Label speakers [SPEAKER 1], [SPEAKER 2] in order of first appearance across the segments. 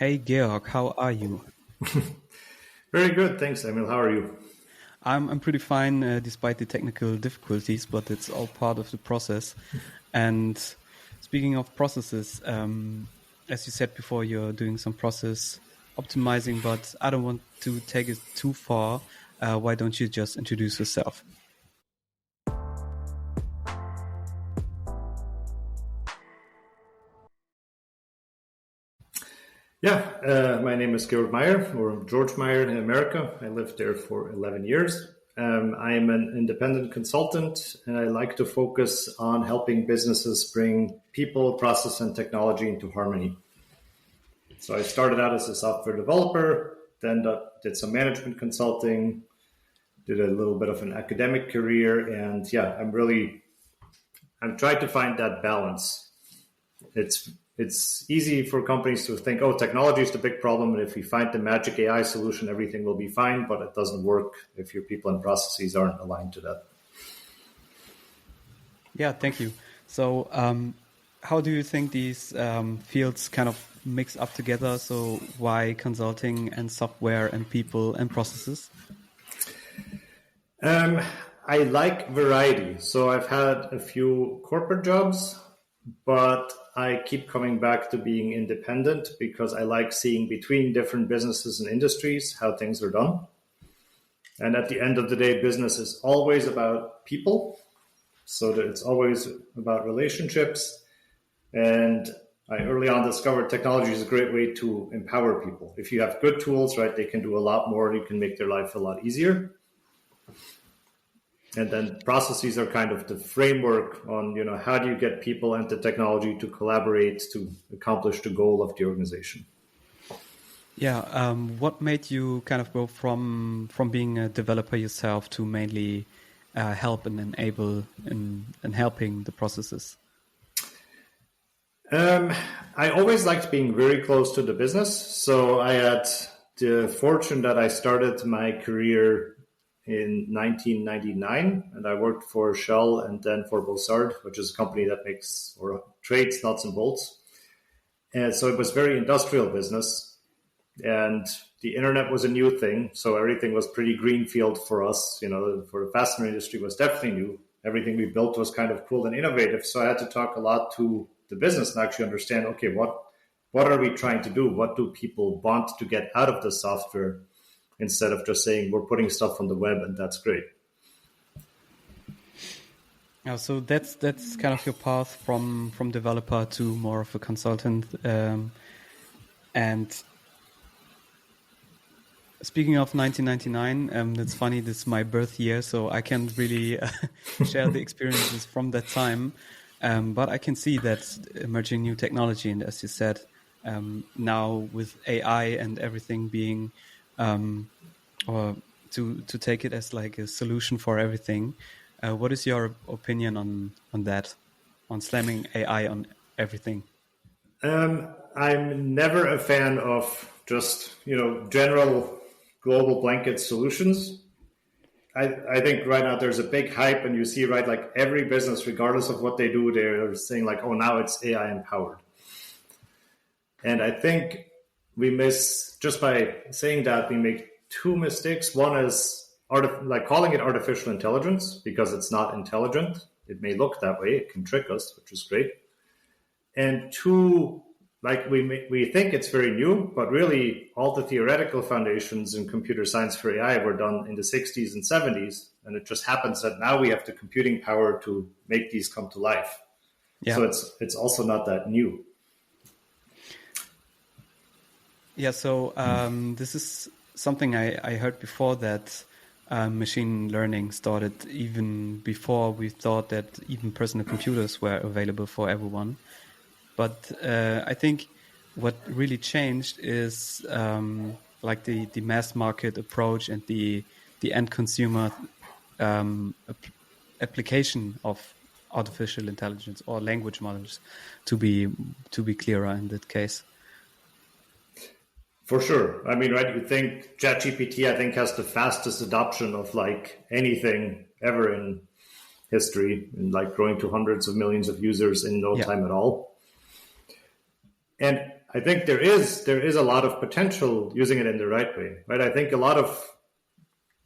[SPEAKER 1] Hey Georg, how are you?
[SPEAKER 2] Very good, thanks, Emil. How are you?
[SPEAKER 1] I'm pretty fine despite the technical difficulties, but it's all part of the process. And speaking of processes, as you said before, you're doing some process optimizing, but I don't want to take it too far. Why don't you just introduce yourself?
[SPEAKER 2] My name is Georg Meyer, or George Meyer in America. I lived there for 11 years. I am an independent consultant, and I like to focus on helping businesses bring people, process, and technology into harmony. So I started out as a software developer, then did some management consulting, did a little bit of an academic career, and I'm trying to find that balance. It's easy for companies to think, oh, technology is the big problem, and if we find the magic AI solution, everything will be fine, but it doesn't work if your people and processes aren't aligned to that.
[SPEAKER 1] Yeah, thank you. So how do you think these fields kind of mix up together? So why consulting and software and people and processes?
[SPEAKER 2] I like variety. So I've had a few corporate jobs, but I keep coming back to being independent because I like seeing between different businesses and industries how things are done. And at the end of the day, business is always about people. So that it's always about relationships. And I early on discovered technology is a great way to empower people. If you have good tools, right, they can do a lot more. You can make their life a lot easier. And then processes are kind of the framework on, how do you get people and the technology to collaborate to accomplish the goal of the organization?
[SPEAKER 1] Yeah, what made you kind of go from being a developer yourself to mainly help and enable in helping the processes?
[SPEAKER 2] I always liked being very close to the business. So I had the fortune that I started my career in 1999, and I worked for Shell and then for Bossard, which is a company that makes or trades nuts and bolts. And so it was very industrial business, and the internet was a new thing. So everything was pretty greenfield for us. For the fastener industry was definitely new. Everything we built was kind of cool and innovative. So I had to talk a lot to the business and actually understand, okay, what are we trying to do? What do people want to get out of the software? Instead of just saying we're putting stuff on the web and that's great.
[SPEAKER 1] Yeah, so that's kind of your path from developer to more of a consultant. And speaking of 1999, that's funny. This is my birth year, so I can't really share the experiences from that time. But I can see that emerging new technology, and as you said, now with AI and everything being or to take it as like a solution for everything. What is your opinion on that, on slamming AI on everything?
[SPEAKER 2] I'm never a fan of just, general global blanket solutions. I think right now there's a big hype and you see, right, like every business, regardless of what they do, they're saying like, oh, now it's AI empowered. And I think just by saying that, we make two mistakes. One is calling it artificial intelligence because it's not intelligent. It may look that way. It can trick us, which is great. And two, we think it's very new, but really all the theoretical foundations in computer science for AI were done in the 60s and 70s. And it just happens that now we have the computing power to make these come to life. Yeah. So it's also not that new.
[SPEAKER 1] Yeah, so this is something I heard before, that machine learning started even before we thought that even personal computers were available for everyone. But I think what really changed is the mass market approach and the end consumer application of artificial intelligence or language models, to be clearer in that case.
[SPEAKER 2] For sure. I mean, right, you think ChatGPT, I think, has the fastest adoption of anything ever in history, and growing to hundreds of millions of users in no time at all. And I think there is a lot of potential using it in the right way, right? I think a lot of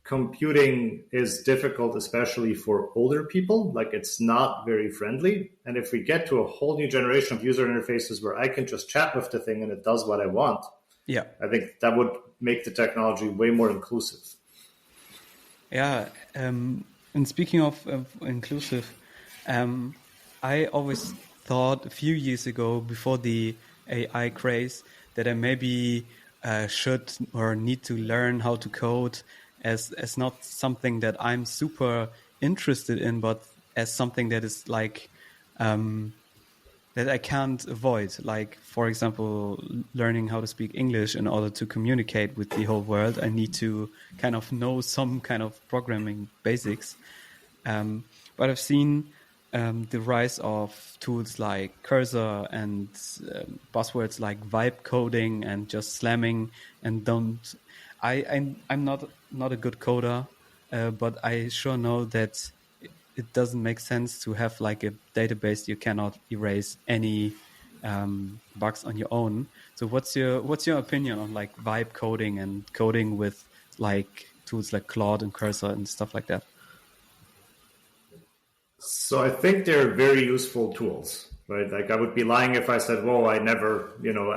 [SPEAKER 2] computing is difficult, especially for older people. Like, it's not very friendly. And if we get to a whole new generation of user interfaces where I can just chat with the thing and it does what I want,
[SPEAKER 1] Yeah.
[SPEAKER 2] I think that would make the technology way more inclusive.
[SPEAKER 1] Yeah. And speaking of inclusive, I always thought a few years ago, before the AI craze, that I maybe should or need to learn how to code as not something that I'm super interested in, but as something that is like that I can't avoid. Like, for example, learning how to speak English in order to communicate with the whole world, I need to kind of know some kind of programming basics. But I've seen the rise of tools like Cursor and buzzwords like vibe coding and just slamming and don't. I'm not a good coder, but I sure know that it doesn't make sense to have like a database you cannot erase any bugs on your own. So what's your opinion on like vibe coding and coding with like tools like Claude and Cursor and stuff like that?
[SPEAKER 2] So I think they're very useful tools, right? Like, I would be lying if I said, "Whoa, I never,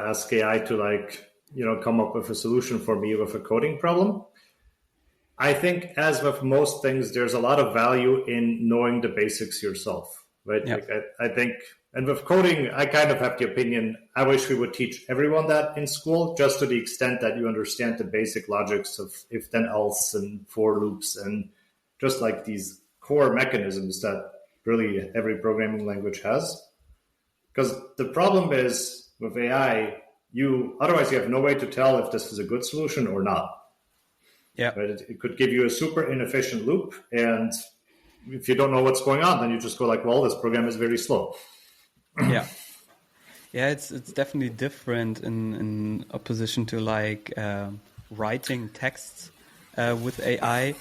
[SPEAKER 2] ask AI to come up with a solution for me with a coding problem." I think, as with most things, there's a lot of value in knowing the basics yourself, right?
[SPEAKER 1] Yeah.
[SPEAKER 2] Like, I think, and with coding, I kind of have the opinion, I wish we would teach everyone that in school, just to the extent that you understand the basic logics of if then else and for loops and just like these core mechanisms that really every programming language has. Because the problem is with AI, otherwise you have no way to tell if this is a good solution or not.
[SPEAKER 1] Yeah.
[SPEAKER 2] Right? It could give you a super inefficient loop, and if you don't know what's going on, then you just go like, "Well, this program is very slow."
[SPEAKER 1] Yeah. Yeah, it's definitely different in opposition to like writing texts with AI,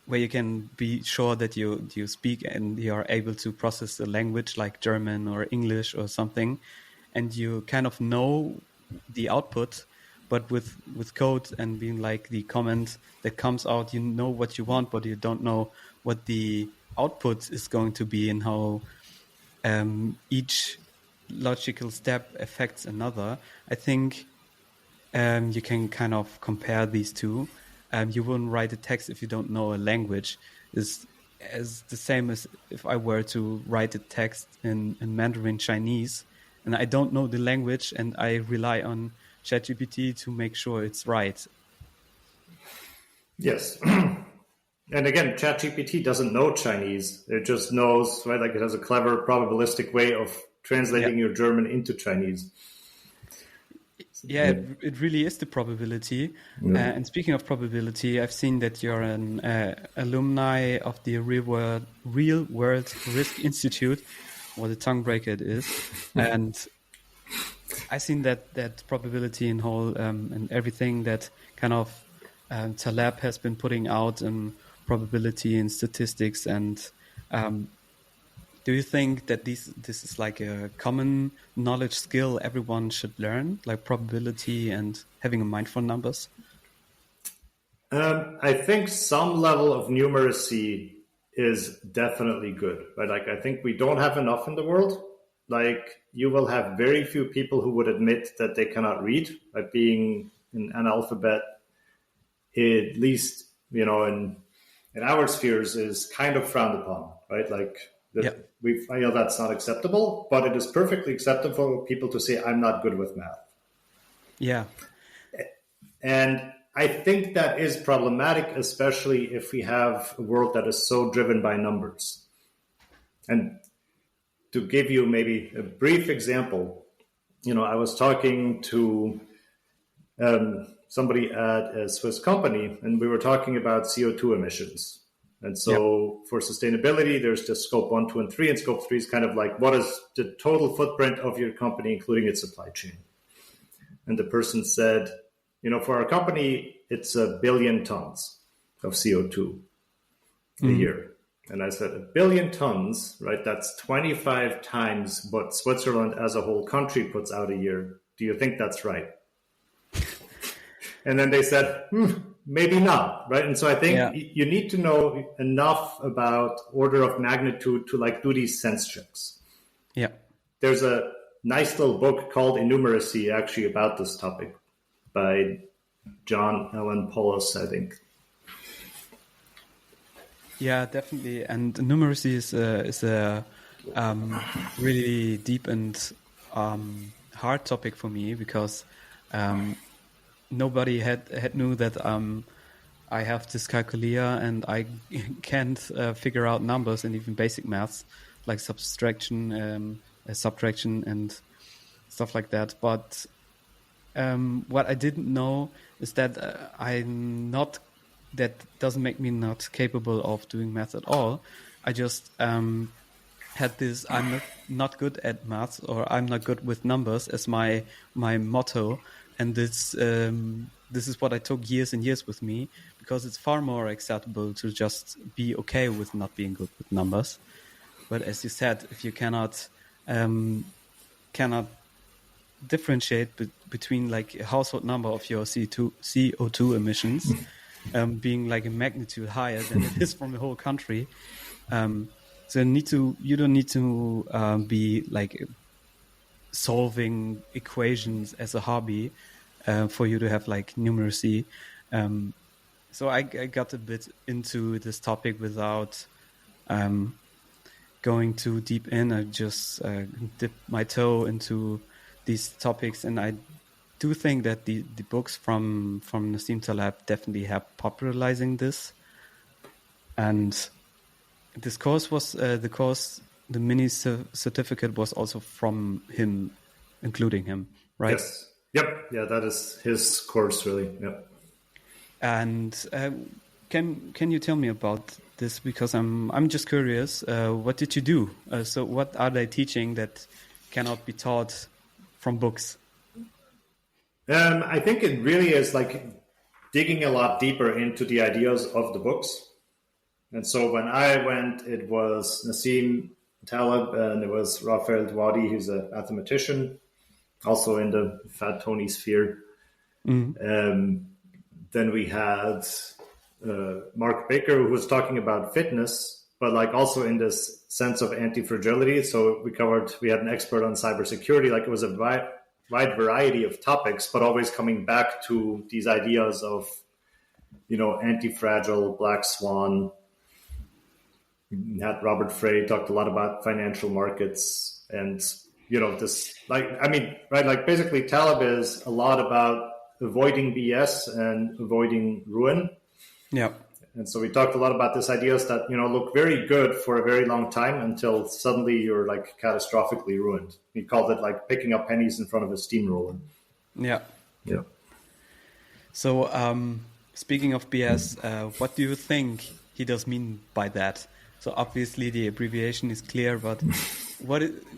[SPEAKER 1] where you can be sure that you speak and you are able to process the language like German or English or something, and you kind of know the output. But with code and being like the comment that comes out, you know what you want, but you don't know what the output is going to be and how each logical step affects another. I think you can kind of compare these two. You wouldn't write a text if you don't know a language. Is as the same as if I were to write a text in Mandarin Chinese and I don't know the language and I rely on ChatGPT to make sure it's right.
[SPEAKER 2] Yes. And again, ChatGPT doesn't know Chinese. It just knows, right? Like, it has a clever probabilistic way of translating your German into Chinese.
[SPEAKER 1] Yeah, it really is the probability. And speaking of probability, I've seen that you're an alumni of the Real World Risk Institute, what a tongue breaker it is. And I've seen that probability in whole and everything that kind of Taleb has been putting out in probability and statistics. And do you think that this is like a common knowledge skill everyone should learn, like probability and having a mind for numbers?
[SPEAKER 2] I think some level of numeracy is definitely good, right? Like, I think we don't have enough in the world. Like, you will have very few people who would admit that they cannot read, like being an analphabet, at least, in our spheres, is kind of frowned upon, right? Like, I know that's not acceptable, but it is perfectly acceptable for people to say, "I'm not good with math."
[SPEAKER 1] Yeah.
[SPEAKER 2] And I think that is problematic, especially if we have a world that is so driven by numbers. And to give you maybe a brief example, I was talking to somebody at a Swiss company, and we were talking about CO2 emissions. And so for sustainability, there's just scope 1, 2, and 3. And scope 3 is kind of like, what is the total footprint of your company, including its supply chain? And the person said, for our company, it's 1 billion tons of CO2 a year. And I said, 1 billion tons, right? That's 25 times what Switzerland as a whole country puts out a year. Do you think that's right? And then they said, maybe not, right? And so I think you need to know enough about order of magnitude to like do these sense checks.
[SPEAKER 1] Yeah.
[SPEAKER 2] There's a nice little book called Numeracy actually about this topic by John Allen Paulus, I think.
[SPEAKER 1] Yeah, definitely. And numeracy is a really deep and hard topic for me because nobody had knew that I have dyscalculia and I can't figure out numbers and even basic maths like subtraction, and stuff like that. But what I didn't know is that that doesn't make me not capable of doing math at all. I just had this I'm not good at maths or I'm not good with numbers as my motto. And this is what I took years and years with me because it's far more acceptable to just be okay with not being good with numbers. But as you said, if you cannot differentiate between like a household number of your CO2 emissions being like a magnitude higher than it is from the whole country, so you don't need to be like solving equations as a hobby for you to have like numeracy. So I got a bit into this topic without going too deep in. I just dipped my toe into these topics, and I do think that the books from Nassim Taleb definitely helped popularizing this. And this course was the mini certificate was also from him, including him, right?
[SPEAKER 2] Yes. Yep. Yeah, that is his course, really. Yep.
[SPEAKER 1] And can you tell me about this? Because I'm just curious. What did you do? So what are they teaching that cannot be taught from books?
[SPEAKER 2] I think it really is like digging a lot deeper into the ideas of the books. And so when I went, it was Nassim Taleb and it was Raphael Dwadi, who's a mathematician, also in the Fat Tony sphere. Then we had Mark Baker, who was talking about fitness, but like also in this sense of anti-fragility. So we had an expert on cybersecurity. Like it was a wide variety of topics, but always coming back to these ideas of, anti-fragile, black swan. Had Robert Frey talked a lot about financial markets and, this, basically Taleb is a lot about avoiding BS and avoiding ruin.
[SPEAKER 1] Yeah.
[SPEAKER 2] And so we talked a lot about this ideas that, look very good for a very long time until suddenly you're like catastrophically ruined. He called it like picking up pennies in front of a steamroller.
[SPEAKER 1] Yeah.
[SPEAKER 2] Yeah.
[SPEAKER 1] So speaking of BS, what do you think he does mean by that? So obviously the abbreviation is clear, but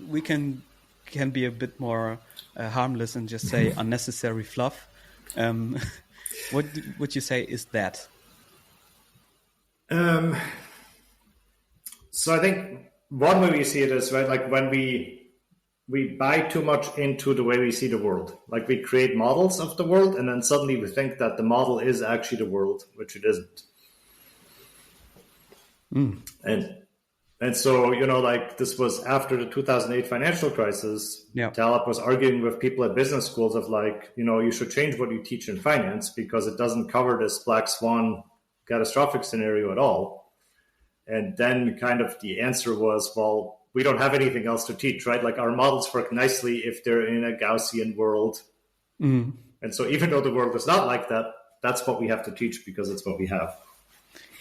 [SPEAKER 1] we can be a bit more harmless and just say unnecessary fluff. What would you say is that?
[SPEAKER 2] So I think one way we see it is, right, like when we buy too much into the way we see the world. Like we create models of the world and then suddenly we think that the model is actually the world, which it isn't. And so, like this was after the 2008 financial crisis.
[SPEAKER 1] Yeah.
[SPEAKER 2] Taleb was arguing with people at business schools of like, you should change what you teach in finance because it doesn't cover this black swan catastrophic scenario at all. And then kind of the answer was, well, we don't have anything else to teach, right? Like our models work nicely if they're in a Gaussian world. And so even though the world is not like that, that's what we have to teach because it's what we have.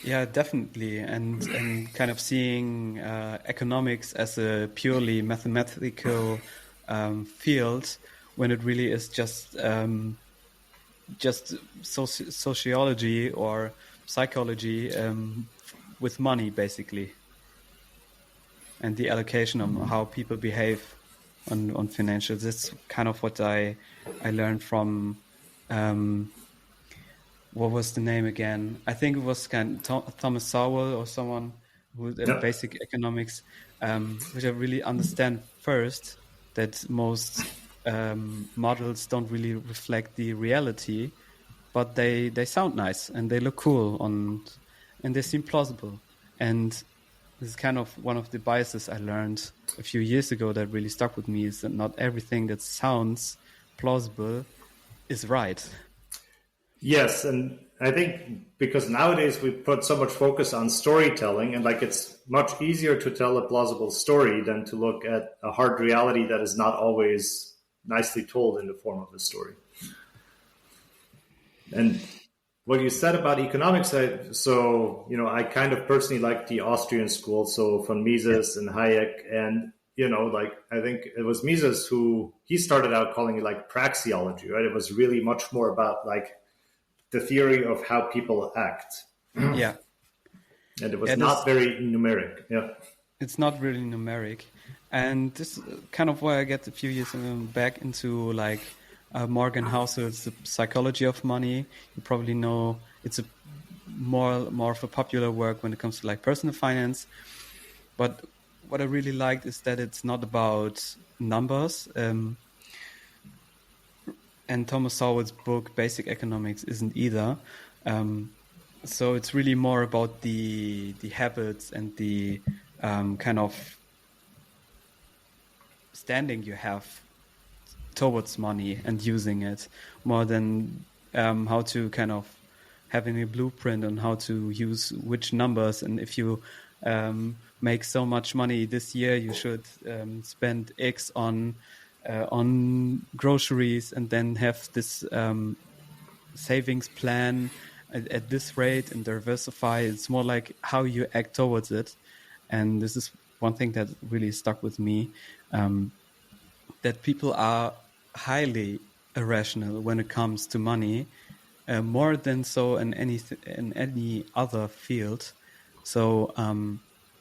[SPEAKER 1] Yeah, definitely. And kind of seeing economics as a purely mathematical field when it really is just sociology or psychology with money, basically. And the allocation of how people behave on financials. That's kind of what I learned from... what was the name again? I think it was Thomas Sowell or someone with
[SPEAKER 2] Yep.
[SPEAKER 1] basic economics, which I really understand first that most models don't really reflect the reality, but they sound nice and they look cool and they seem plausible. And this is kind of one of the biases I learned a few years ago that really stuck with me, is that not everything that sounds plausible is right.
[SPEAKER 2] Yes, and I think because nowadays we put so much focus on storytelling, and like it's much easier to tell a plausible story than to look at a hard reality that is not always nicely told in the form of a story. And what you said about economics, I kind of personally like the Austrian school, so von Mises and Hayek, and like I think it was Mises who he started out calling it like praxeology, right? It was really much more about like the theory of how people act.
[SPEAKER 1] Yeah.
[SPEAKER 2] And it was not very numeric. Yeah.
[SPEAKER 1] It's not really numeric. And this is kind of why I get a few years back into like Morgan Housel's The Psychology of Money. You probably know it's a more of a popular work when it comes to like personal finance. But what I really liked is that it's not about numbers. And Thomas Sowell's book, Basic Economics, isn't either. So it's really more about the habits and the kind of standing you have towards money and using it, more than how to kind of having a blueprint on how to use which numbers. And if you make so much money this year, you should spend X on groceries and then have this savings plan at this rate and diversify. It's more like how you act towards it. And this is one thing that really stuck with me, that people are highly irrational when it comes to money, more than so in any other field. So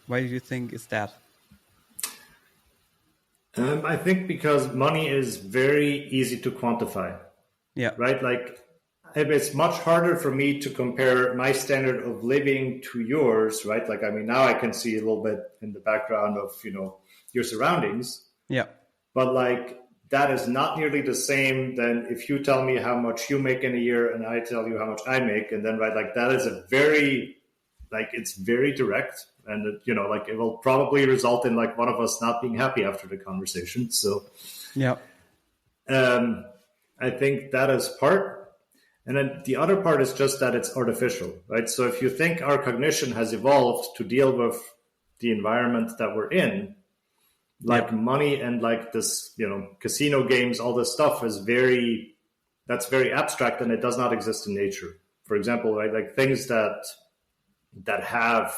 [SPEAKER 1] why do you think is that?
[SPEAKER 2] I think because money is very easy to quantify.
[SPEAKER 1] Yeah.
[SPEAKER 2] Right? Like it's much harder for me to compare my standard of living to yours, right? Like, I mean, now I can see a little bit in the background of, your surroundings.
[SPEAKER 1] Yeah.
[SPEAKER 2] But like, that is not nearly the same than if you tell me how much you make in a year and I tell you how much I make. And then, right, like that is it's very direct. And, like it will probably result in like one of us not being happy after the conversation. So,
[SPEAKER 1] yeah.
[SPEAKER 2] I think that is part. And then the other part is just that it's artificial, right? So if you think our cognition has evolved to deal with the environment that we're in, like money and like this, casino games, all this stuff that's very abstract and it does not exist in nature. For example, right, like things that have,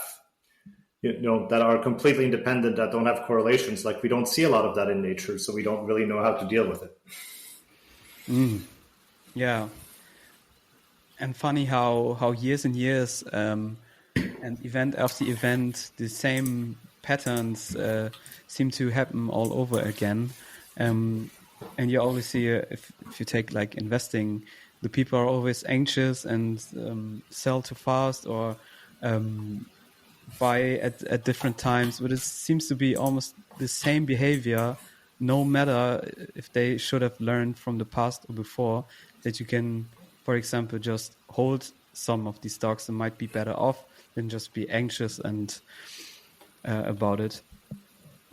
[SPEAKER 2] that are completely independent, that don't have correlations, like we don't see a lot of that in nature, so we don't really know how to deal with it.
[SPEAKER 1] Yeah. And funny how years and years and event after event, the same patterns seem to happen all over again. And you always see, if you take like investing, the people are always anxious and sell too fast or buy at different times. But it seems to be almost the same behavior, no matter if they should have learned from the past or before, that you can, for example, just hold some of these stocks and might be better off than just be anxious and about it.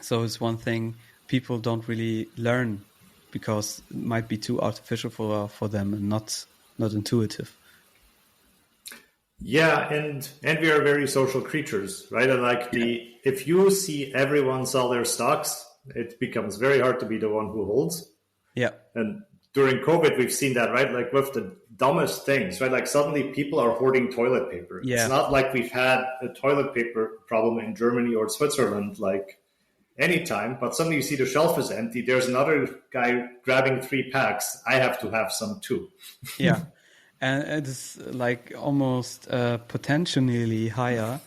[SPEAKER 1] So it's one thing people don't really learn because it might be too artificial for them and not intuitive.
[SPEAKER 2] Yeah, and we are very social creatures, right? And like if you see everyone sell their stocks, it becomes very hard to be the one who holds.
[SPEAKER 1] Yeah.
[SPEAKER 2] And during COVID, we've seen that, right? Like with the dumbest things, right? Like suddenly people are hoarding toilet paper.
[SPEAKER 1] Yeah.
[SPEAKER 2] It's not like we've had a toilet paper problem in Germany or Switzerland, like anytime, but suddenly you see the shelf is empty. There's another guy grabbing 3 packs. I have to have some too.
[SPEAKER 1] Yeah. And it's like almost potentially higher.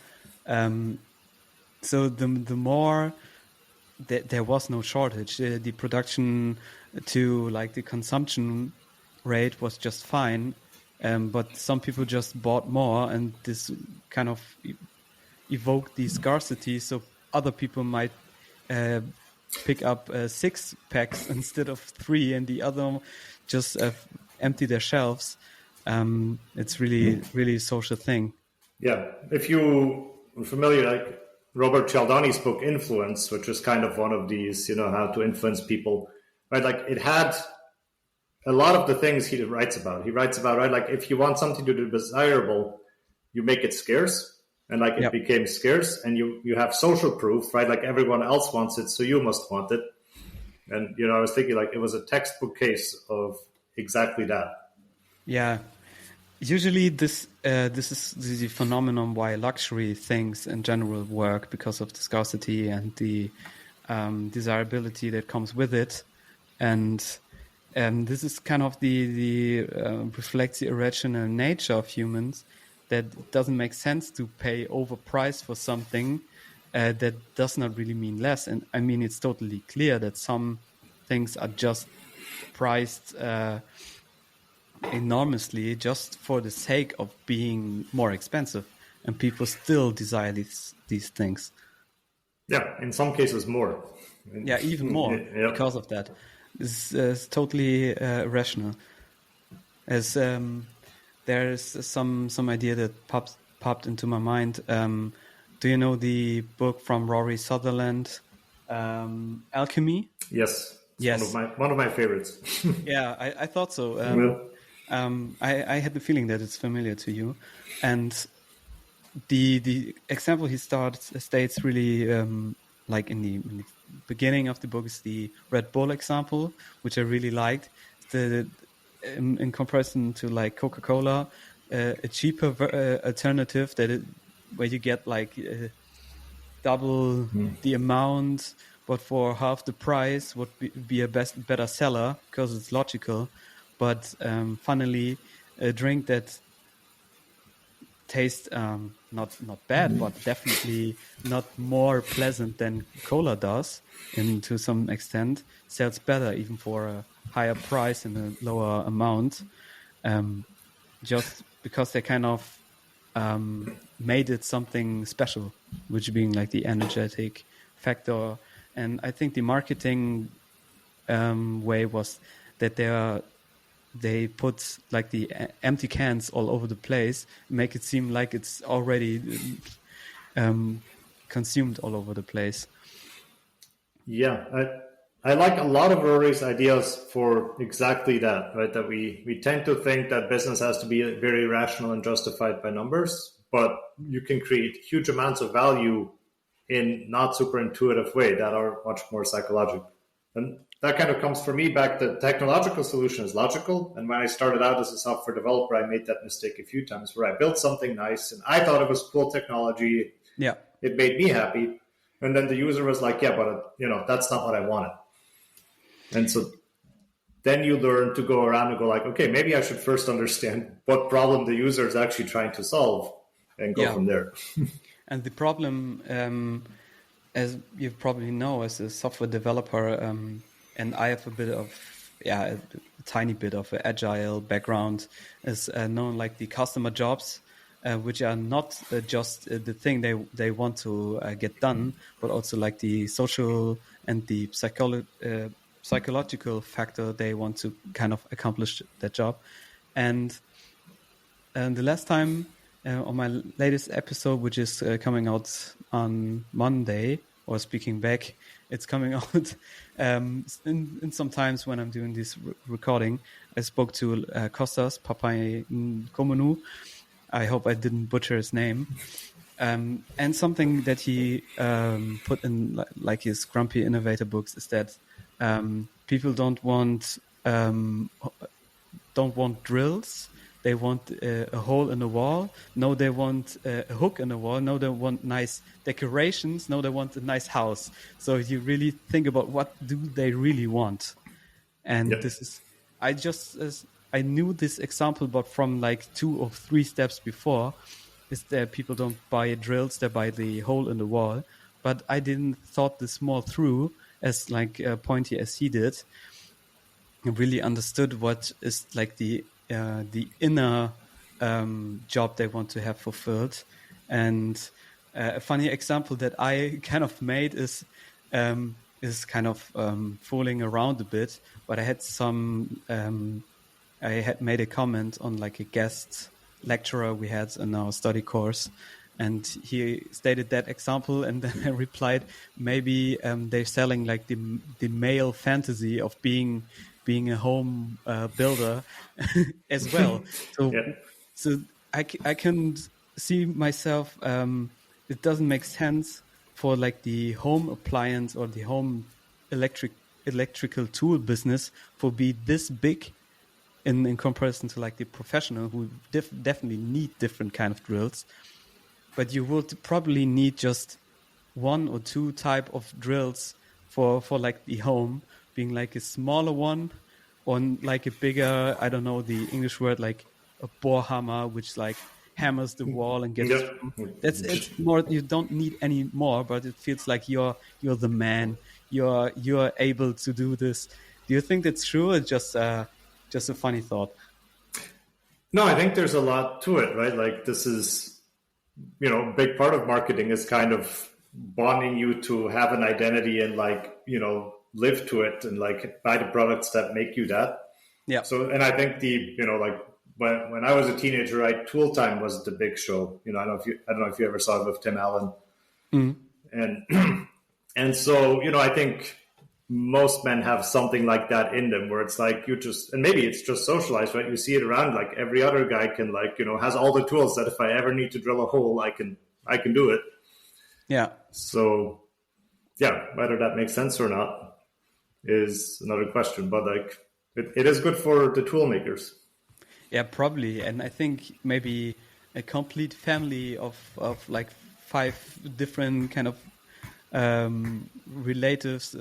[SPEAKER 1] So the more there was no shortage, the production to like the consumption rate was just fine. But some people just bought more, and this kind of evoke the scarcity, so other people might pick up 6 packs instead of 3, and the other just empty their shelves. It's really a social thing.
[SPEAKER 2] Yeah, if you are familiar, like Robert Cialdini's book Influence, which is kind of one of these, how to influence people, right? Like it had a lot of the things he writes about. He writes about, right, like if you want something to be desirable, you make it scarce, and like it became scarce, and you have social proof, right? Like everyone else wants it, so you must want it. And I was thinking like it was a textbook case of exactly that.
[SPEAKER 1] Yeah. Usually this is the phenomenon why luxury things in general work, because of the scarcity and the desirability that comes with it. And this is kind of the reflects the irrational nature of humans, that it doesn't make sense to pay overpriced for something that does not really mean less. And I mean, it's totally clear that some things are just priced enormously just for the sake of being more expensive, and people still desire these things.
[SPEAKER 2] Yeah, in some cases more.
[SPEAKER 1] Yeah, even more because of that. This is totally irrational. As there's some idea that popped into my mind. Do you know the book from Rory Sutherland, Alchemy?
[SPEAKER 2] Yes. It's
[SPEAKER 1] Yes.
[SPEAKER 2] one of my favorites.
[SPEAKER 1] Yeah, I thought so. I had the feeling that it's familiar to you, and the example he states really like in the beginning of the book is the Red Bull example, which I really liked. In comparison to like Coca-Cola, a cheaper alternative where you get like double the amount, but for half the price would be a better seller because it's logical. But funnily, a drink that tastes not bad, but definitely not more pleasant than cola does, and to some extent sells better even for a higher price and a lower amount, just because they kind of made it something special, which being like the energetic factor. And I think the marketing way was that they put like the empty cans all over the place, make it seem like it's already consumed all over the place.
[SPEAKER 2] Yeah, I like a lot of Rory's ideas for exactly that, right? That we tend to think that business has to be very rational and justified by numbers, but you can create huge amounts of value in not super intuitive way that are much more psychological. And that kind of comes for me back. The technological solution is logical. And when I started out as a software developer, I made that mistake a few times where I built something nice and I thought it was cool technology.
[SPEAKER 1] Yeah.
[SPEAKER 2] It made me happy. And then the user was like, yeah, but that's not what I wanted. And so then you learn to go around and go like, okay, maybe I should first understand what problem the user is actually trying to solve and go from there.
[SPEAKER 1] And the problem, as you probably know, as a software developer, and I have a tiny bit of an agile background, is known like the customer jobs, which are not just the thing they want to get done, but also like the social and the psychological factor they want to kind of accomplish that job. And the last time on my latest episode, which is coming out on Monday, or speaking back, it's coming out in sometimes when I'm doing this recording. I spoke to Kostas Papaikomonou. I hope I didn't butcher his name. And something that he put in like his Grumpy Innovator books is that people don't want drills. They want a hole in the wall. No, they want a hook in the wall. No, they want nice decorations. No, they want a nice house. So you really think about what do they really want. And this is, I knew this example, but from like 2 or 3 steps before, is that people don't buy drills, they buy the hole in the wall. But I didn't thought this more through as like pointy as he did. I really understood what is like the inner job they want to have fulfilled. And a funny example that I kind of made is kind of fooling around a bit, but I had made a comment on like a guest lecturer we had in our study course, and he stated that example, and then I replied, maybe they're selling like the male fantasy of being a home builder as well. So
[SPEAKER 2] Yeah.
[SPEAKER 1] so I can see myself. It doesn't make sense for like the home appliance or the home electrical tool business for be this big in comparison to like the professional who definitely need different kind of drills. But you would probably need just one or two type of drills for like the home, being like a smaller one or like a bigger, I don't know the English word, like a bore hammer, which like hammers the wall and gets
[SPEAKER 2] Yep.
[SPEAKER 1] through. It's more, you don't need any more, but it feels like you're the man. You're able to do this. Do you think that's true, or just a funny thought?
[SPEAKER 2] No, I think there's a lot to it, right? Like this is, a big part of marketing is kind of bonding you to have an identity and like, live to it and like buy the products that make you that.
[SPEAKER 1] Yeah.
[SPEAKER 2] So, and I think like when I was a teenager, right, Tool Time was the big show. I don't know if you ever saw it with Tim Allen.
[SPEAKER 1] Mm.
[SPEAKER 2] And so, I think most men have something like that in them where it's like and maybe it's just socialized, right? You see it around, like every other guy can like, has all the tools that if I ever need to drill a hole, I can do it.
[SPEAKER 1] Yeah.
[SPEAKER 2] So yeah, whether that makes sense or not is another question, but like it is good for the tool makers.
[SPEAKER 1] Yeah, probably. And I think maybe a complete family of like 5 different kind of relatives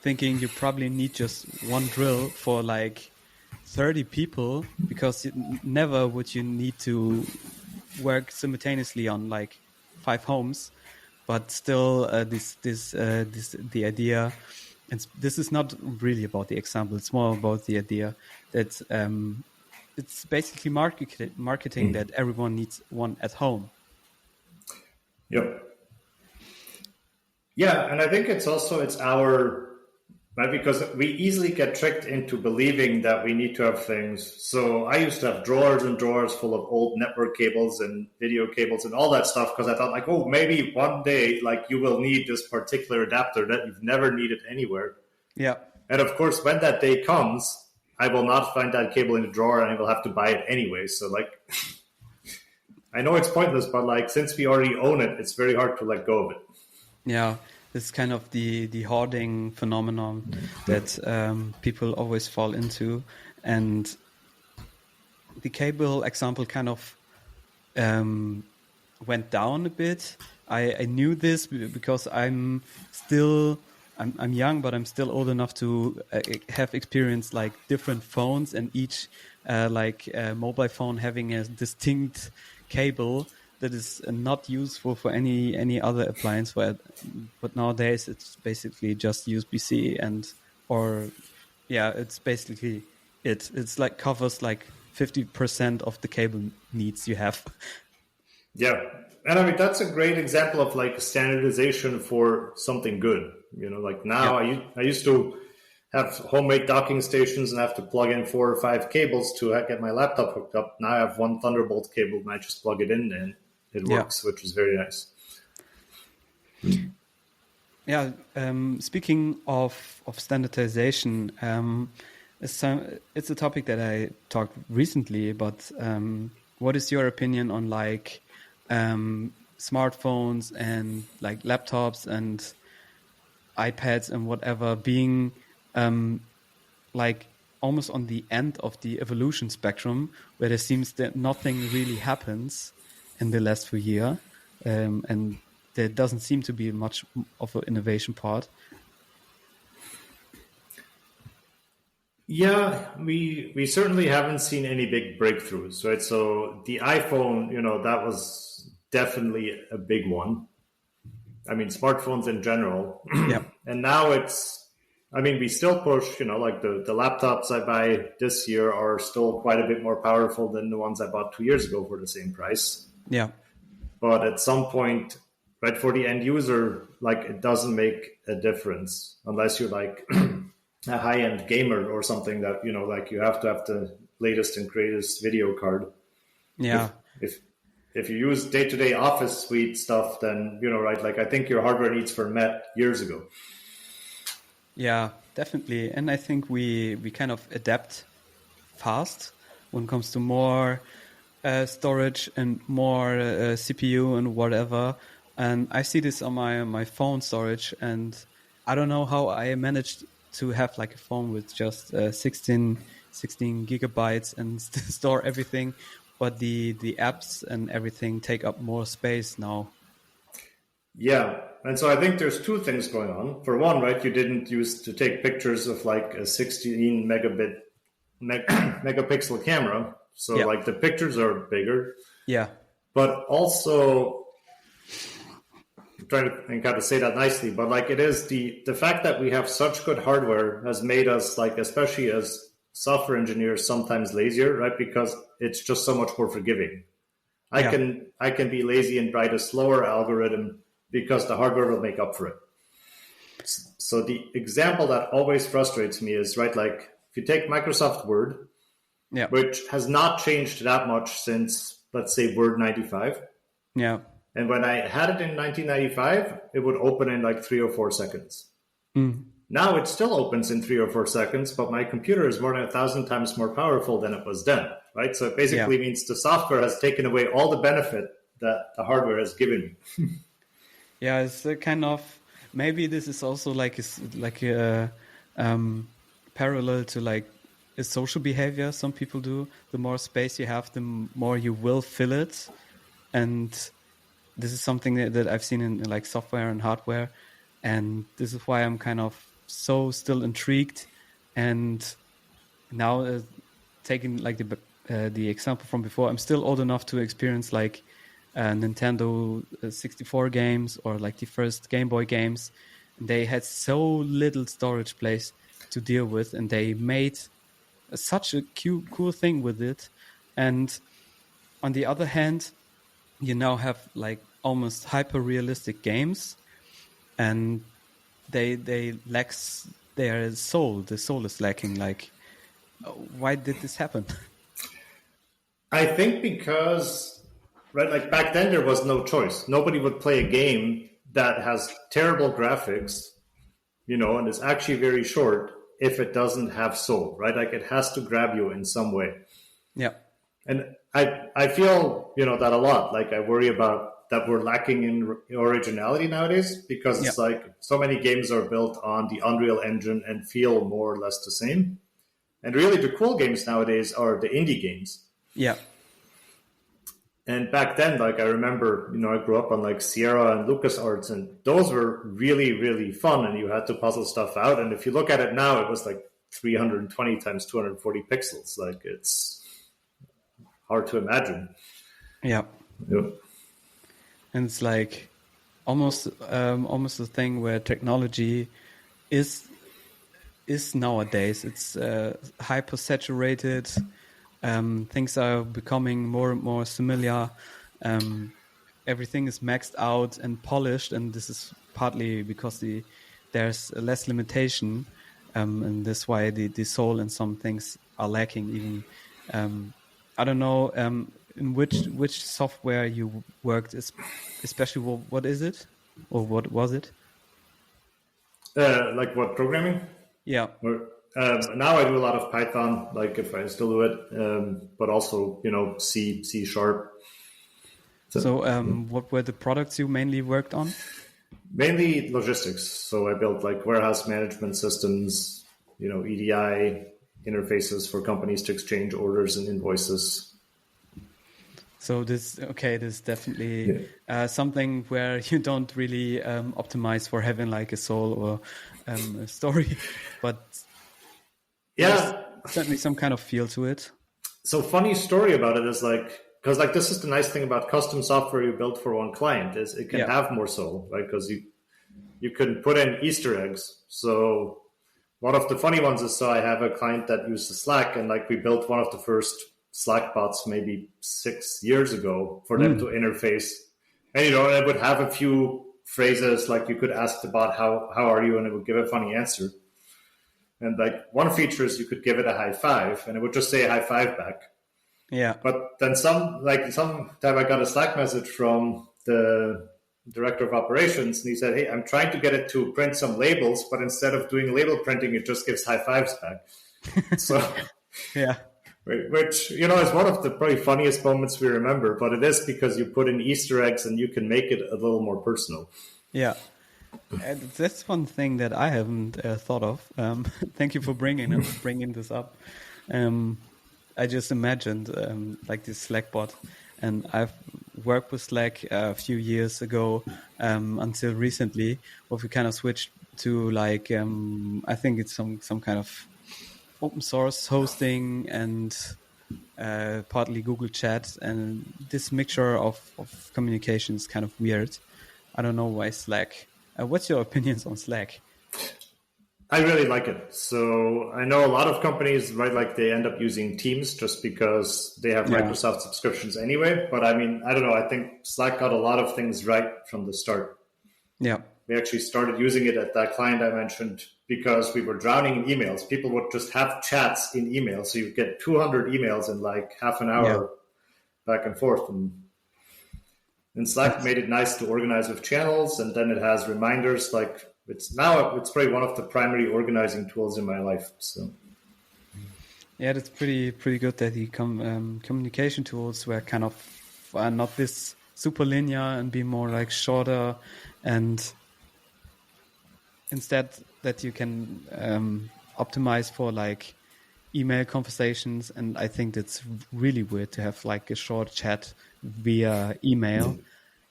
[SPEAKER 1] thinking you probably need just one drill for like 30 people, because never would you need to work simultaneously on like 5 homes. But still, the idea, and this is not really about the example. It's more about the idea that it's basically marketing that everyone needs one at home.
[SPEAKER 2] Yep. Yeah, and I think it's our, right, because we easily get tricked into believing that we need to have things. So I used to have drawers and drawers full of old network cables and video cables and all that stuff, because I thought like, oh, maybe one day like you will need this particular adapter that you've never needed anywhere.
[SPEAKER 1] Yeah.
[SPEAKER 2] And of course, when that day comes, I will not find that cable in the drawer and I will have to buy it anyway. So like, I know it's pointless, but like, since we already own it, it's very hard to let go of it.
[SPEAKER 1] Yeah, it's kind of the hoarding phenomenon that people always fall into. And the cable example kind of went down a bit. I knew this because I'm young, but I'm still old enough to have experienced like different phones, and each mobile phone having a distinct cable that is not useful for any other appliance. But nowadays it's basically just USB-C it's basically it's like covers like 50% of the cable needs you have.
[SPEAKER 2] Yeah. And I mean, that's a great example of like standardization for something good. Like now I used to have homemade docking stations and have to plug in 4 or 5 cables to get my laptop hooked up. Now I have one Thunderbolt cable and I just plug it in and it works, which is very nice.
[SPEAKER 1] Yeah. Speaking of standardization, it's a topic that I talked recently, but what is your opinion on like smartphones and like laptops and iPads and whatever being like almost on the end of the evolution spectrum, where there seems that nothing really happens in the last few years, and there doesn't seem to be much of an innovation part?
[SPEAKER 2] Yeah, we certainly haven't seen any big breakthroughs, right? So the iPhone, that was definitely a big one. I mean, smartphones in general.
[SPEAKER 1] Yeah.
[SPEAKER 2] And now we still push, like the laptops I buy this year are still quite a bit more powerful than the ones I bought 2 years ago for the same price.
[SPEAKER 1] Yeah.
[SPEAKER 2] But at some point, right? For the end user, like it doesn't make a difference unless you're like a high-end gamer or something that, you know, like you have to have the latest and greatest video card.
[SPEAKER 1] Yeah.
[SPEAKER 2] If you use day-to-day office suite stuff, then, you know, right, like I think your hardware needs were met years ago.
[SPEAKER 1] Yeah, definitely. And I think we kind of adapt fast when it comes to more storage and more CPU and whatever. And I see this on my phone storage, and I don't know how I managed to have like a phone with just 16 gigabytes and store everything, but the apps and everything take up more space now.
[SPEAKER 2] Yeah. And so I think there's two things going on. For one, right, you didn't use to take pictures of like a 16 megapixel camera. So
[SPEAKER 1] Yeah.
[SPEAKER 2] like the pictures are bigger.
[SPEAKER 1] Yeah.
[SPEAKER 2] But also, I'm trying to think how to say that nicely, but like it is the fact that we have such good hardware has made us, like, especially as software engineers, sometimes lazier, right? Because it's just so much more forgiving. I can be lazy and write a slower algorithm because the hardware will make up for it. So the example that always frustrates me is, right, like if you take Microsoft Word, which has not changed that much since, let's say, Word 95.
[SPEAKER 1] Yeah.
[SPEAKER 2] And when I had it in 1995, it would open in like 3 or 4 seconds. Now it still opens in 3 or 4 seconds, but my computer is more than 1,000 times more powerful than it was then, right? So it basically means the software has taken away all the benefit that the hardware has given me.
[SPEAKER 1] Yeah, it's a kind of, maybe this is also like a parallel to like a social behavior some people do. The more space you have, the more you will fill it. And this is something that I've seen in like software and hardware. And this is why I'm kind of so still intrigued. And now taking like the example from before, I'm still old enough to experience like Nintendo 64 games or like the first Game Boy games. They had so little storage space to deal with, and they made such a cool thing with it. And on the other hand, you now have like almost hyper realistic games, and they lack their soul. The soul is lacking. Like, why did this happen?
[SPEAKER 2] I think because, right, like back then there was no choice. Nobody would play a game that has terrible graphics, you know, and is actually very short if it doesn't have soul, right? Like it has to grab you in some way.
[SPEAKER 1] Yeah.
[SPEAKER 2] And I feel, you know, that a lot. Like I worry about that we're lacking in originality nowadays because it's like so many games are built on the Unreal Engine and feel more or less the same. And really the cool games nowadays are the indie games.
[SPEAKER 1] Yeah.
[SPEAKER 2] And back then, like I remember, you know, I grew up on like Sierra and LucasArts, and those were really, really fun. And you had to puzzle stuff out. And if you look at it now, it was like 320 times 240 pixels. Like it's hard to imagine.
[SPEAKER 1] Yeah.
[SPEAKER 2] Yep.
[SPEAKER 1] And it's like almost a thing where technology is nowadays. It's hyper saturated. Things are becoming more and more familiar. Everything is maxed out and polished, and this is partly because there's less limitation, and that's why the soul in some things are lacking. Even I don't know in which software you worked, especially what is it or what was it?
[SPEAKER 2] Like what, programming?
[SPEAKER 1] Yeah.
[SPEAKER 2] Now I do a lot of Python, like if I still do it, but also, you know, C Sharp.
[SPEAKER 1] So what were the products you mainly worked on?
[SPEAKER 2] Mainly logistics. So I built like warehouse management systems, you know, EDI interfaces for companies to exchange orders and invoices.
[SPEAKER 1] So this is definitely something where you don't really optimize for having like a soul or a story, but certainly some kind of feel to it.
[SPEAKER 2] So funny story about it is like, because like this is the nice thing about custom software you build for one client is it can have more soul, right? Because you can put in Easter eggs. So one of the funny ones is, so I have a client that uses Slack, and like we built one of the first Slack bots maybe 6 years ago for them to interface. And, it would have a few phrases like you could ask the bot, how are you? And it would give a funny answer. And like one feature is you could give it a high five and it would just say high five back.
[SPEAKER 1] Yeah.
[SPEAKER 2] But then some time I got a Slack message from the director of operations and he said, hey, I'm trying to get it to print some labels, but instead of doing label printing, it just gives high fives back. So,
[SPEAKER 1] yeah.
[SPEAKER 2] Which, is one of the probably funniest moments we remember, but it is because you put in Easter eggs and you can make it a little more personal.
[SPEAKER 1] Yeah. And that's one thing that I haven't thought of. Thank you for bringing this up. I just imagined like this Slack bot, and I've worked with Slack a few years ago until recently, where we kind of switched to like I think it's some kind of open source hosting and partly Google Chat, and this mixture of communication is kind of weird. I don't know why Slack. What's your opinions on Slack?
[SPEAKER 2] I really like it. So I know a lot of companies, right, like they end up using Teams just because they have Microsoft subscriptions anyway. But I mean, I don't know. I think Slack got a lot of things right from the start.
[SPEAKER 1] Yeah.
[SPEAKER 2] We actually started using it at that client I mentioned because we were drowning in emails. People would just have chats in email. So you get 200 emails in like half an hour back and forth. And Slack made it nice to organize with channels. And then it has reminders. Like it's probably one of the primary organizing tools in my life. So
[SPEAKER 1] yeah, that's pretty good that the communication tools were kind of not this super linear and be more like shorter, and instead that you can optimize for like email conversations. And I think that's really weird to have like a short chat via email.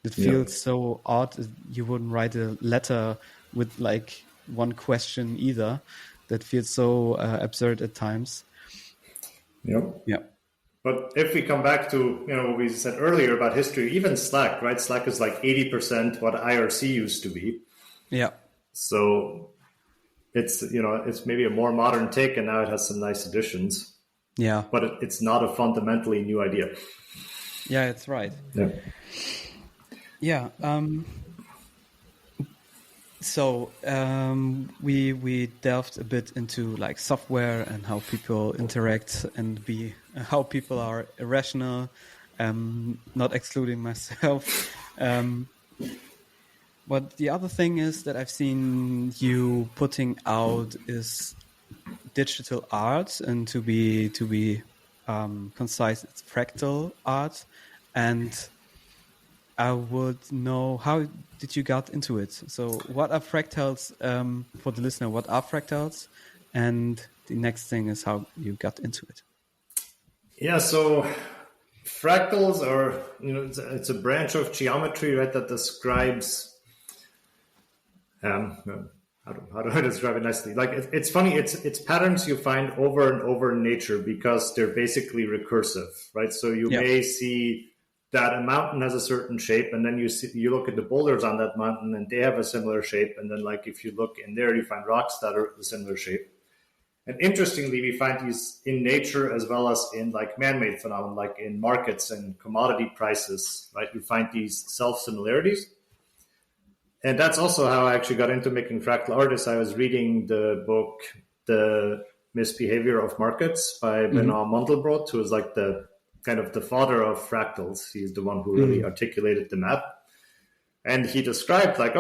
[SPEAKER 1] It feels so odd. You wouldn't write a letter with like one question either. That feels so absurd at times.
[SPEAKER 2] Yep.
[SPEAKER 1] Yeah.
[SPEAKER 2] But if we come back to, what we said earlier about history, even Slack, right? Slack is like 80% what IRC used to be.
[SPEAKER 1] Yeah.
[SPEAKER 2] So it's, it's maybe a more modern take, and now it has some nice additions.
[SPEAKER 1] Yeah.
[SPEAKER 2] But it's not a fundamentally new idea.
[SPEAKER 1] Yeah, it's right.
[SPEAKER 2] Yeah.
[SPEAKER 1] Yeah. So we delved a bit into like software and how people interact and how people are irrational, not excluding myself. But the other thing is that I've seen you putting out is digital art, and to be concise, it's fractal art. And I would know, how did you got into it? So what are fractals, for the listener, what are fractals? And the next thing is how you got into it.
[SPEAKER 2] Yeah, so fractals are, it's a branch of geometry, right, that describes, how do I describe it nicely? Like, it's funny, it's patterns you find over and over in nature because they're basically recursive, right? So you may see that a mountain has a certain shape, and then you look at the boulders on that mountain and they have a similar shape. And then like if you look in there, you find rocks that are a similar shape. And interestingly, we find these in nature as well as in like man-made phenomena, like in markets and commodity prices, right? You find these self-similarities. And that's also how I actually got into making fractal artists. I was reading the book, The Misbehavior of Markets by Benoit Mandelbrot, who is like the kind of the father of fractals. He's the one who really articulated the map. And he described like,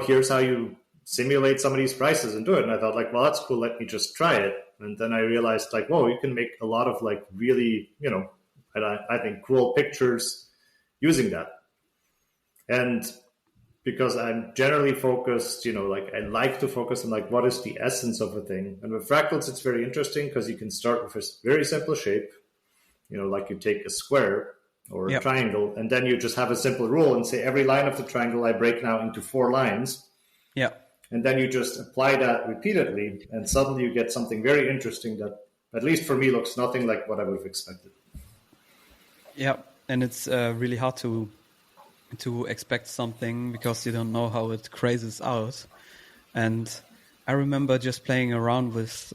[SPEAKER 2] here's how you simulate some of these prices and do it. And I thought like, well, that's cool. Let me just try it. And then I realized like, whoa, you can make a lot of like really, I think cool pictures using that. And because I'm generally focused, I like to focus on like, what is the essence of a thing? And with fractals, it's very interesting because you can start with a very simple shape. Like you take a square or a triangle, and then you just have a simple rule and say every line of the triangle I break now into 4 lines. Yeah. And then you just apply that repeatedly, and suddenly you get something very interesting that, at least for me, looks nothing like what I would have expected.
[SPEAKER 1] Yeah, and it's really hard to expect something because you don't know how it crazes out. And I remember just playing around with,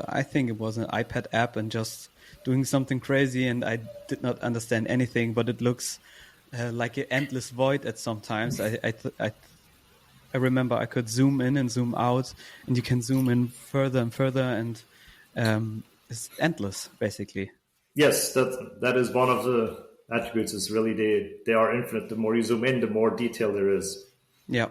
[SPEAKER 1] I think it was an iPad app, and just doing something crazy, and I did not understand anything, but it looks like an endless void at sometimes. I remember I could zoom in and zoom out, and you can zoom in further and further, and it's endless, basically.
[SPEAKER 2] Yes, that is one of the attributes. Is really they are infinite. The more you zoom in, the more detail there is.
[SPEAKER 1] Yeah.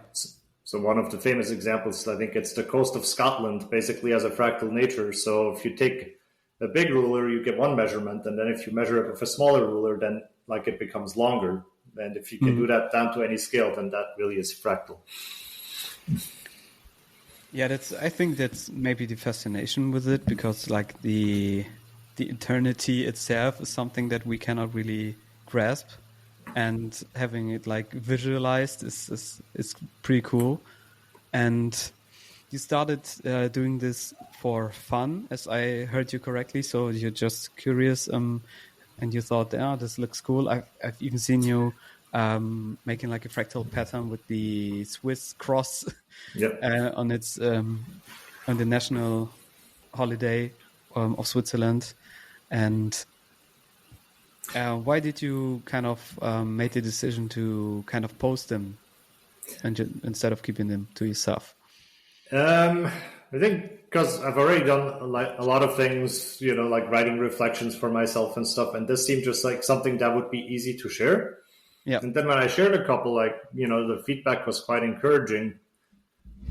[SPEAKER 2] So one of the famous examples, I think it's the coast of Scotland, basically has a fractal nature. So if you take a big ruler, you get one measurement, and then if you measure it with a smaller ruler, then like it becomes longer. And if you can do that down to any scale, then that really is fractal.
[SPEAKER 1] Yeah, I think that's maybe the fascination with it, because like the eternity itself is something that we cannot really grasp, and having it like visualized is pretty cool. And you started doing this for fun, as I heard you correctly. So you're just curious, and you thought, "Oh, this looks cool." I've even seen you making like a fractal pattern with the Swiss cross
[SPEAKER 2] Yep.
[SPEAKER 1] on its on the national holiday of Switzerland. And why did you kind of make the decision to kind of post them instead of keeping them to yourself?
[SPEAKER 2] I think because I've already done a lot of things, like writing reflections for myself and stuff, and this seemed just like something that would be easy to share.
[SPEAKER 1] Yeah.
[SPEAKER 2] And then when I shared a couple, the feedback was quite encouraging.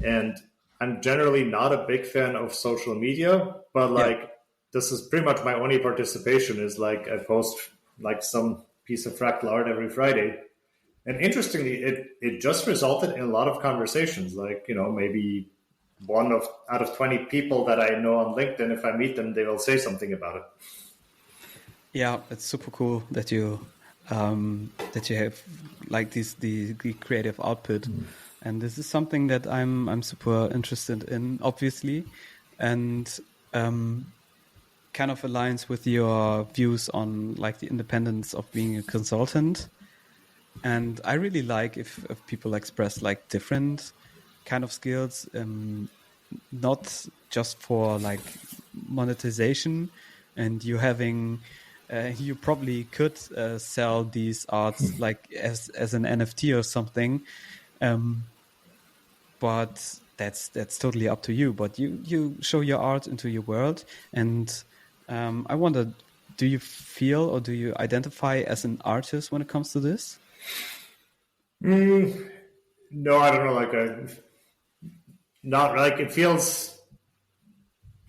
[SPEAKER 2] And I'm generally not a big fan of social media, but this is pretty much my only participation is like I post like some piece of fractal art every Friday. And interestingly, it just resulted in a lot of conversations. Like, maybe out of 20 people that I know on LinkedIn, if I meet them, they will say something about it.
[SPEAKER 1] Yeah, it's super cool that you have like the creative output, and this is something that I'm super interested in, obviously, and kind of aligns with your views on like the independence of being a consultant. And I really like if people express like different kind of skills, not just for like monetization, and you having you probably could sell these arts like as an NFT or something, but that's totally up to you. But you show your art into your world, and I wonder, do you feel or do you identify as an artist when it comes to this?
[SPEAKER 2] No, I don't know. Not like it feels.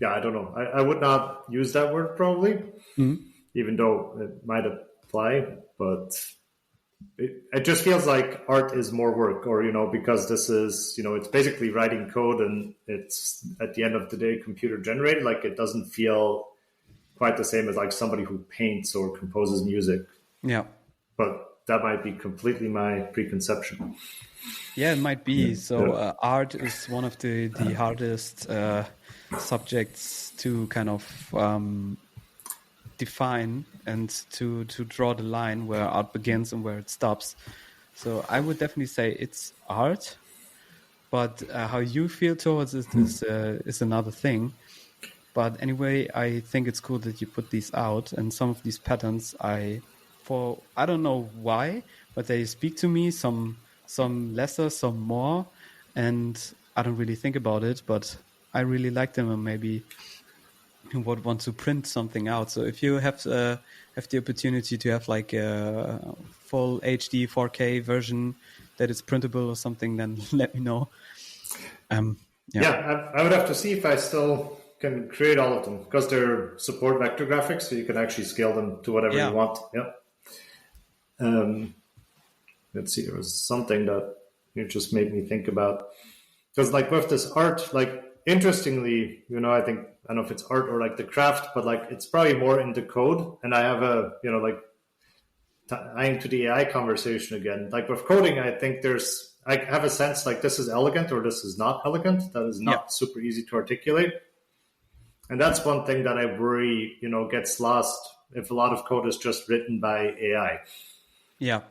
[SPEAKER 2] Yeah, I don't know. I would not use that word probably, even though it might apply. But it just feels like art is more work, or because this is it's basically writing code, and it's at the end of the day computer generated. Like it doesn't feel quite the same as like somebody who paints or composes music.
[SPEAKER 1] Yeah,
[SPEAKER 2] but that might be completely my preconception.
[SPEAKER 1] Yeah, it might be. So art is one of the hardest subjects to kind of define and to draw the line where art begins and where it stops. So I would definitely say it's art, but how you feel towards it is another thing. But anyway, I think it's cool that you put these out, and some of these patterns I don't know why, but they speak to me, some lesser, some more, and I don't really think about it, but I really like them, and maybe would want to print something out. So if you have the opportunity to have like a full HD 4K version that is printable or something, then let me know.
[SPEAKER 2] Yeah, I would have to see if I still can create all of them, because they're support vector graphics, so you can actually scale them to whatever you want. Let's see, there was something that you just made me think about, because like with this art, like interestingly, I think, I don't know if it's art or like the craft, but like it's probably more in the code. And I have like tying to the AI conversation again, like with coding, I think I have a sense like this is elegant or this is not elegant. That is not super easy to articulate. And that's one thing that I worry, gets lost if a lot of code is just written by AI. Yeah.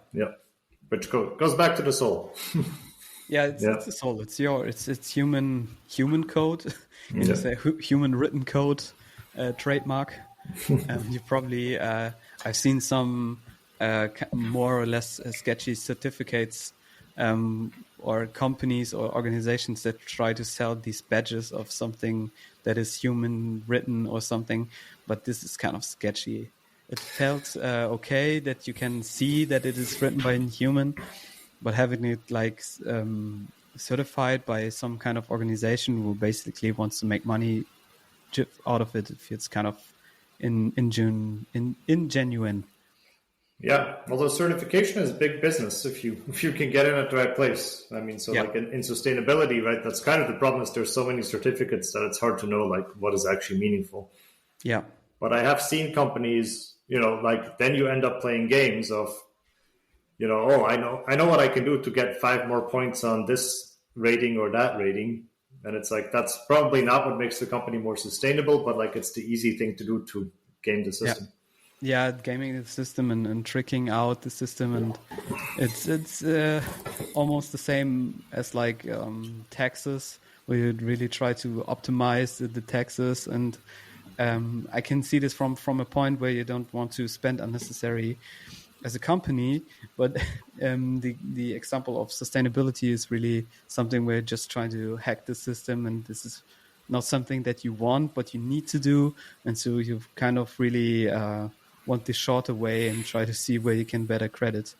[SPEAKER 2] Which goes back to the soul.
[SPEAKER 1] It's the soul. It's human code. You say human written code trademark. You probably I've seen some more or less sketchy certificates or companies or organizations that try to sell these badges of something that is human written or something. But this is kind of sketchy. It felt okay that you can see that it is written by a human, but having it like certified by some kind of organization who basically wants to make money out of it, it's kind of ingenuine.
[SPEAKER 2] Yeah, although certification is big business if you can get in at the right place. I mean, so
[SPEAKER 1] Yeah.
[SPEAKER 2] like in sustainability, right? That's kind of the problem is there's so many certificates that it's hard to know like what is actually meaningful.
[SPEAKER 1] Yeah.
[SPEAKER 2] But I have seen companies, like then you end up playing games of, oh, I know what I can do to get 5 more points on this rating or that rating. And it's like, that's probably not what makes the company more sustainable, but like it's the easy thing to do to game the system.
[SPEAKER 1] Yeah, gaming the system and tricking out the system, and it's almost the same as like taxes, where you really try to optimize the taxes. And I can see this from a point where you don't want to spend unnecessary as a company, but the example of sustainability is really something where you're just trying to hack the system, and this is not something that you want, but you need to do. And so you kind of really want the shorter way and try to see where you can better credit.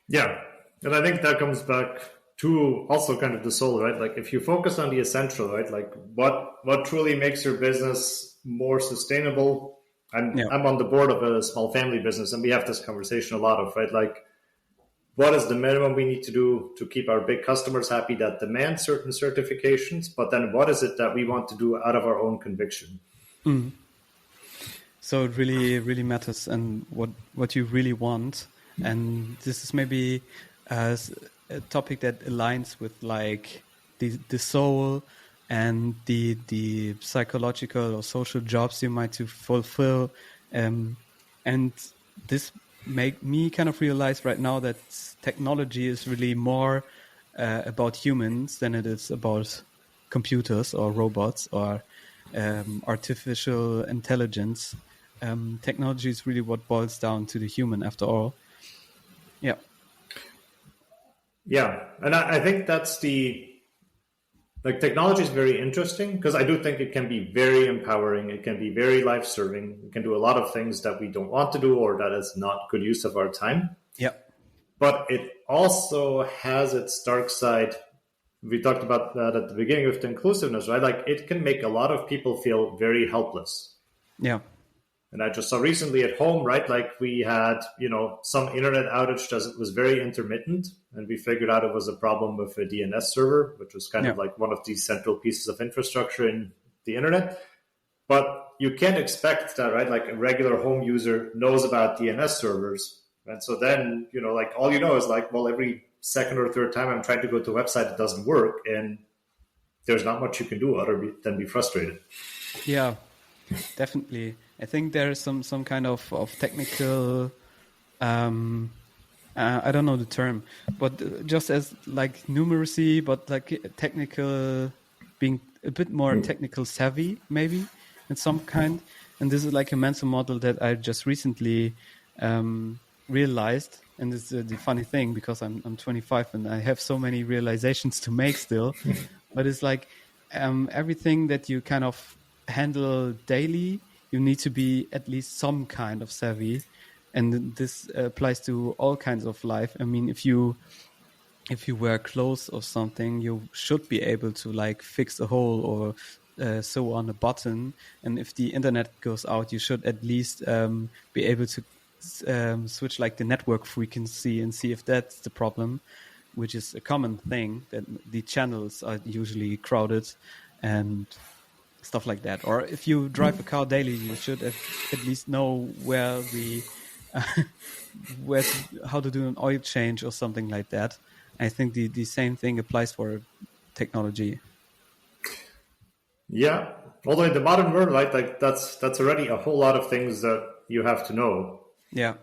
[SPEAKER 2] Yeah. And I think that comes back to also kind of the soul, right? Like if you focus on the essential, right? Like what truly makes your business more sustainable? I'm on the board of a small family business, and we have this conversation a lot of, right? Like what is the minimum we need to do to keep our big customers happy that demand certain certifications? But then what is it that we want to do out of our own conviction?
[SPEAKER 1] Mm. So it really, really matters, and what you really want. And this is maybe a topic that aligns with like the soul and the psychological or social jobs you might to fulfill. And this make me kind of realize right now that technology is really more about humans than it is about computers or robots or artificial intelligence. Technology is really what boils down to the human after all. Yeah.
[SPEAKER 2] Yeah. And I think that's technology is very interesting because I do think it can be very empowering. It can be very life-serving. It can do a lot of things that we don't want to do or that is not good use of our time.
[SPEAKER 1] Yeah.
[SPEAKER 2] But it also has its dark side. We talked about that at the beginning with the inclusiveness, right? Like it can make a lot of people feel very helpless.
[SPEAKER 1] Yeah.
[SPEAKER 2] And I just saw recently at home, right? Like we had, some internet outage that was very intermittent. And we figured out it was a problem with a DNS server, which was kind of like one of these central pieces of infrastructure in the internet. But you can't expect that, right? Like a regular home user knows about DNS servers. And so then, like all you know is like, well, every second or third time I'm trying to go to a website, it doesn't work. And there's not much you can do other than be frustrated.
[SPEAKER 1] Yeah, definitely. I think there is some kind of technical, I don't know the term, but just as like numeracy, but like technical, being a bit more technical savvy, maybe in some kind. And this is like a mental model that I just recently realized. And it's the funny thing because I'm 25 and I have so many realizations to make still. But it's like everything that you kind of handle daily, you need to be at least some kind of savvy. And this applies to all kinds of life. I mean, if you wear clothes or something, you should be able to like fix a hole or sew on a button. And if the internet goes out, you should at least be able to switch like the network frequency and see if that's the problem, which is a common thing, that the channels are usually crowded and stuff like that. Or if you drive a car daily, you should at least know where how to do an oil change or something like that. I think the same thing applies for technology.
[SPEAKER 2] Yeah, although in the modern world, right, like that's already a whole lot of things that you have to know.
[SPEAKER 1] Yeah,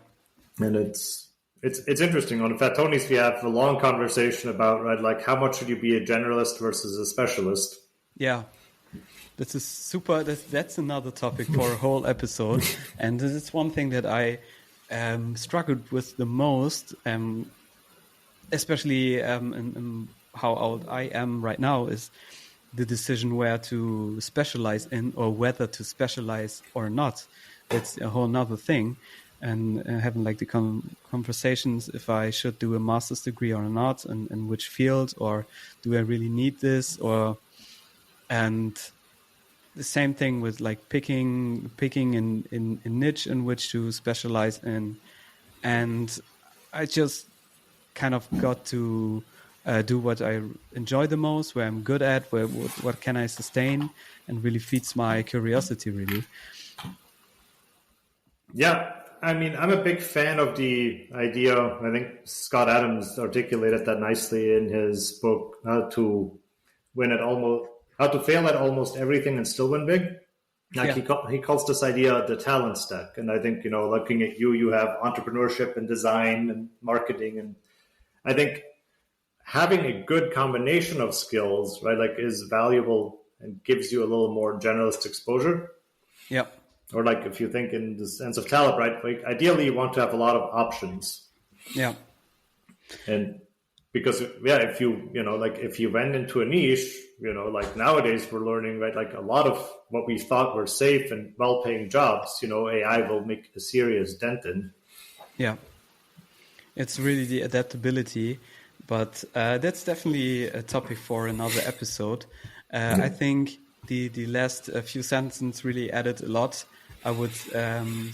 [SPEAKER 2] and it's interesting. On Fat Tony's, we have a long conversation about, right, like how much should you be a generalist versus a specialist?
[SPEAKER 1] Yeah. This is super. That's another topic for a whole episode. And this is one thing that I struggled with the most, especially in how old I am right now, is the decision where to specialize in or whether to specialize or not. That's a whole nother thing. And having like the conversations if I should do a master's degree or not, and in which field, or do I really need this, and the same thing with like picking in niche in which to specialize in. And I just kind of got to do what I enjoy the most, where I'm good at, what can I sustain, and really feeds my curiosity, really.
[SPEAKER 2] Yeah, I mean, I'm a big fan of the idea. I think Scott Adams articulated that nicely in his book, How to Fail at Almost Everything and Still Win Big. Like he calls this idea the talent stack. And I think, looking at you have entrepreneurship and design and marketing. And I think having a good combination of skills, right, like is valuable and gives you a little more generalist exposure.
[SPEAKER 1] Yeah.
[SPEAKER 2] Or like if you think in the sense of talent, right, like ideally you want to have a lot of options.
[SPEAKER 1] Yeah.
[SPEAKER 2] And because, if you went into a niche, like nowadays we're learning, right, like a lot of what we thought were safe and well-paying jobs, AI will make a serious dent in.
[SPEAKER 1] Yeah. It's really the adaptability, but that's definitely a topic for another episode. I think the last few sentences really added a lot. I would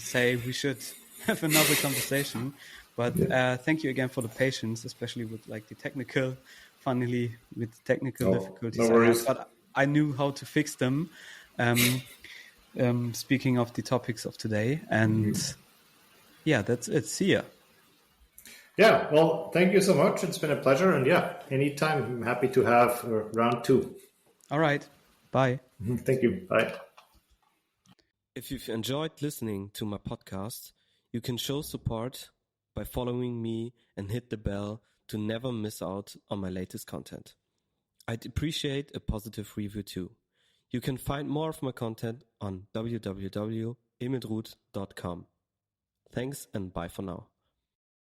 [SPEAKER 1] say we should have another conversation, but thank you again for the patience, especially with like the technical difficulties.
[SPEAKER 2] No worries.
[SPEAKER 1] But I knew how to fix them. Speaking of the topics of today, and yeah, that's it. See ya.
[SPEAKER 2] Yeah, well, thank you so much. It's been a pleasure. And anytime I'm happy to have round 2.
[SPEAKER 1] All right. Bye.
[SPEAKER 2] Thank you. Bye.
[SPEAKER 3] If you've enjoyed listening to my podcast, you can show support by following me and hit the bell to never miss out on my latest content. I'd appreciate a positive review too. You can find more of my content on www.emildrud.com. Thanks and bye for now.